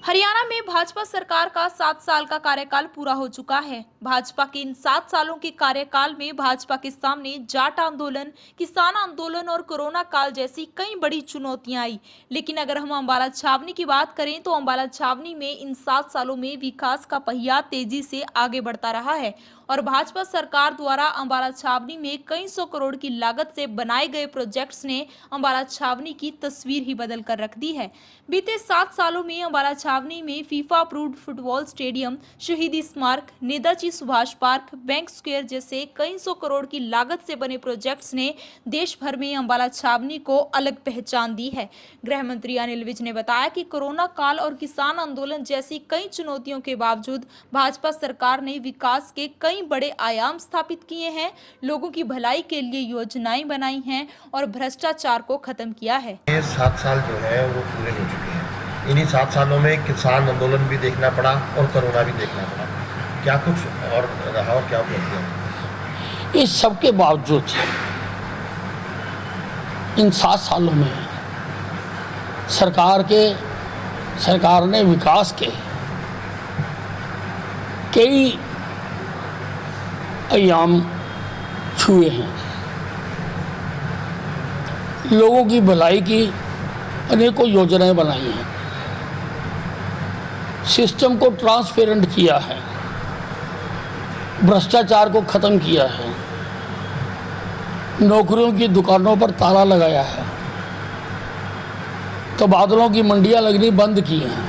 हरियाणा में भाजपा सरकार का 7 साल का कार्यकाल पूरा हो चुका है। भाजपा के इन 7 सालों के कार्यकाल में भाजपा के सामने जाट आंदोलन, किसान आंदोलन और कोरोना काल जैसी कई बड़ी चुनौतियां आई। लेकिन अगर हम अंबाला छावनी की बात करें तो अंबाला छावनी में इन 7 सालों में विकास का पहिया तेजी से आगे बढ़ता रहा है और भाजपा सरकार द्वारा अंबाला छावनी में कई सौ करोड़ की लागत से बनाए गए प्रोजेक्ट्स ने अंबाला छावनी की तस्वीर ही बदल कर रख दी है। बीते 7 सालों में अंबाला छावनी में फीफा अप्रूव्ड फुटबॉल स्टेडियम, शहीदी स्मारक, Netaji Subhash park, bank square जैसे कई सौ करोड़ की लागत से बने प्रोजेक्ट्स ने देश भर में अंबाला छावनी को अलग पहचान दी है। गृह मंत्री अनिल विज ने बताया कि कोरोना काल और किसान आंदोलन जैसी कई चुनौतियों के बावजूद भाजपा सरकार ने विकास के कई बड़े आयाम स्थापित किए हैं, लोगों की भलाई के लिए योजनाएं बनाई हैं और भ्रष्टाचार को खत्म किया है। ये 7 साल जो है वो पूरे हो चुके हैं। इन्हीं 7 सालों में किसान आंदोलन भी देखना पड़ा और कोरोना भी देखना पड़ा। क्या कुछ और रहा और क्या उपलब्धियां? इस सब के बावजूद इन 7 सालों में सरकार ने विकास के कई आयाम छुए हैं। लोगों की भलाई की अनेकों योजनाएं बनाई हैं, सिस्टम को ट्रांसपेरेंट किया है, भ्रष्टाचार को खत्म किया है, नौकरियों की दुकानों पर ताला लगाया है, तबादलों की मंडियां लगनी बंद की हैं।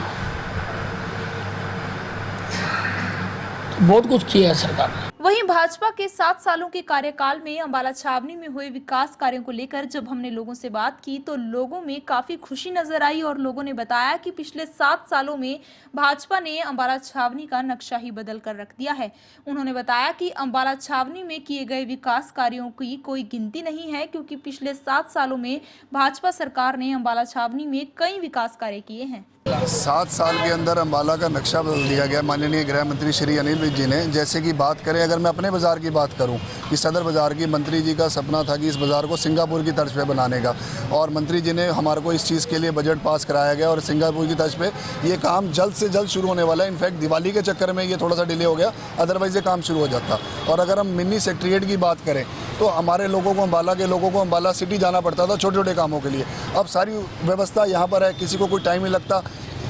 तो बहुत कुछ किया है सरकार ने। वहीं भाजपा के 7 सालों के कार्यकाल में अंबाला छावनी में हुए विकास कार्यों को लेकर जब हमने लोगों से बात की तो लोगों में काफी खुशी नजर आई और लोगों ने बताया कि पिछले 7 सालों में भाजपा ने अंबाला छावनी का नक्शा ही बदल कर रख दिया है। उन्होंने बताया कि अंबाला छावनी में किए गए विकास कार्यों की कोई गिनती नहीं है, क्योंकि पिछले 7 सालों में भाजपा सरकार ने अंबाला छावनी में कई विकास कार्य किए हैं। 7 साल के अंदर अंबाला का नक्शा बदल दिया गया माननीय गृह मंत्री श्री अनिल विज जी ने। जैसे कि बात करें, अगर मैं अपने बाज़ार की बात करूं कि सदर बाज़ार की मंत्री जी का सपना था कि इस बाज़ार को सिंगापुर की तर्ज पे बनाने का, और मंत्री जी ने हमारे को इस चीज़ के लिए बजट पास कराया गया और सिंगापुर की तर्ज पे ये काम जल्द से जल्द शुरू होने वाला है। इनफैक्ट दिवाली के चक्कर में ये थोड़ा सा डिले हो गया, अदरवाइज़ ये काम शुरू हो जाता। और अगर हम मिनी सेक्रेटेरिएट की बात करें तो हमारे लोगों को, अंबाला के लोगों को अंबाला सिटी जाना पड़ता था छोटे छोटे कामों के लिए। अब सारी व्यवस्था यहाँ पर है, किसी को कोई टाइम नहीं लगता,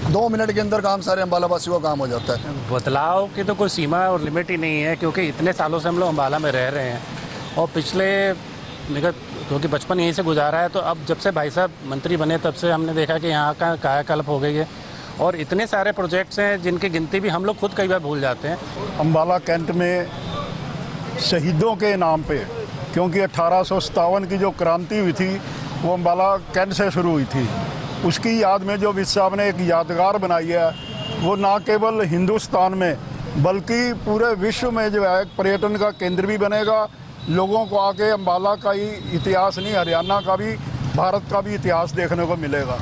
2 मिनट के अंदर काम सारे अंबाला वासियों का काम हो जाता है। बदलाव की तो कोई सीमा और लिमिट ही नहीं है, क्योंकि इतने सालों से हम लोग अंबाला में रह रहे हैं और पिछले क्योंकि बचपन यहीं से गुजारा है, तो अब जब से भाई साहब मंत्री बने तब से हमने देखा कि यहाँ का कायाकल्प हो गई है और इतने सारे प्रोजेक्ट्स हैं जिनकी गिनती भी हम लोग खुद कई बार भूल जाते हैं। अंबाला कैंट में शहीदों के नाम पे, क्योंकि 1857 की जो क्रांति हुई थी वो अंबाला कैंट से शुरू हुई थी, उसकी याद में जो विज साहब ने एक यादगार बनाई है, वो ना केवल हिंदुस्तान में बल्कि पूरे विश्व में जो है पर्यटन का केंद्र भी बनेगा। लोगों को आके अंबाला का ही इतिहास नहीं, हरियाणा का भी, भारत का भी इतिहास देखने को मिलेगा।